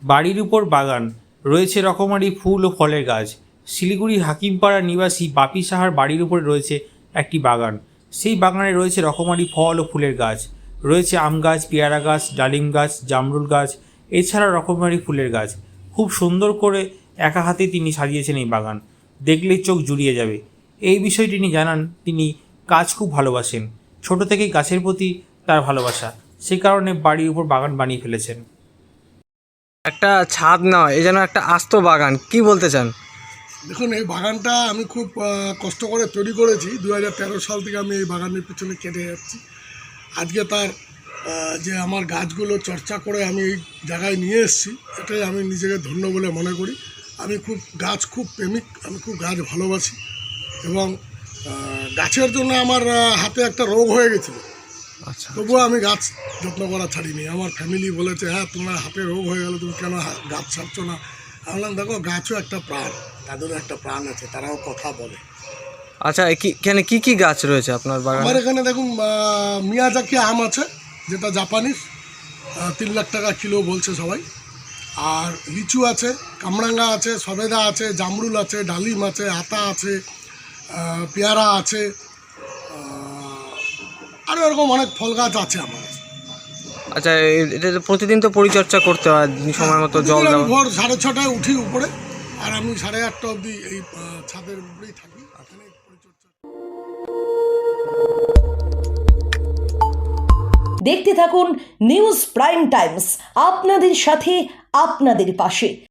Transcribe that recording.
বাড়ির উপর বাগান, রয়েছে রকমারি ফুল ও ফলের গাছ। শিলিগুড়ির হাকিমপাড়া নিবাসী বাপি সাহার বাড়ির উপরে রয়েছে একটি বাগান। সেই বাগানে রয়েছে রকমারি ফল ও ফুলের গাছ, রয়েছে আম গাছ, পেয়ারা গাছ, ডালিম গাছ, জামরুল গাছ, এছাড়া রকমারি ফুলের গাছ। খুব সুন্দর করে একা হাতে তিনি সাজিয়েছেন এই বাগান, দেখলেই চোখ জুড়িয়ে যাবে। এই বিষয়ে তিনি জানান তিনি গাছ খুব ভালোবাসেন, ছোট থেকেই গাছের প্রতি তার ভালোবাসা, সে কারণে বাড়ির উপর বাগান বানিয়ে ফেলেছেন। একটা ছাদ নয়, এ যেন একটা আস্ত বাগান, কি বলতে চান? দেখুন, এই বাগানটা আমি খুব কষ্ট করে তৈরি করেছি। 2013 সাল থেকে আমি এই বাগানের পিছনে কেটে যাচ্ছি। আজকে তার যে আমার গাছগুলো চর্চা করে আমি এই জায়গায় নিয়ে এসেছি, এটাই আমি নিজেকে ধন্য বলে মনে করি। আমি খুব প্রেমিক, আমি খুব গাছ ভালোবাসি। এবং গাছের জন্য আমার হাতে একটা রোগ হয়ে গেছিলো, আচ্ছা, তবুও আমি গাছ যত্ন করা ছাড়িনি। আমার ফ্যামিলি বলেছে, হ্যাঁ তোমার হাতে রোগ হয়ে গেল, তুমি কেন গাছ ছাড়ছো না? আমি বললাম, দেখো গাছও একটা প্রাণ, তাদেরও একটা প্রাণ আছে, তারাও কথা বলে। আচ্ছা, এখানে কি কি গাছ রয়েছে আপনার বাগানে? আমার এখানে দেখুন, মিয়াজাকি আম আছে, যেটা জাপানিজ, 3 লাখ টাকা কিলো বলছে সবাই। আর লিচু আছে, কামরাঙ্গা আছে, সবেদা আছে, জামরুল আছে, ডালিম আছে, আতা আছে, পেয়ারা আছে, আরও এরকম অনেক ফল গাছ আছে আমার। আচ্ছা, এটা তো প্রতিদিন তো পরিচর্যা করতে হয়, সময় মতো জল আমি দেওয়া। ভোর 6:30টায় উঠি উপরে, আর আমি 8:30টা অবধি এই ছাদের উপরেই থাকি। এখানে পরিচর্যা। দেখতে থাকুন নিউজ প্রাইম টাইমস, আপনাদের সাথে আপনাদের পাশে।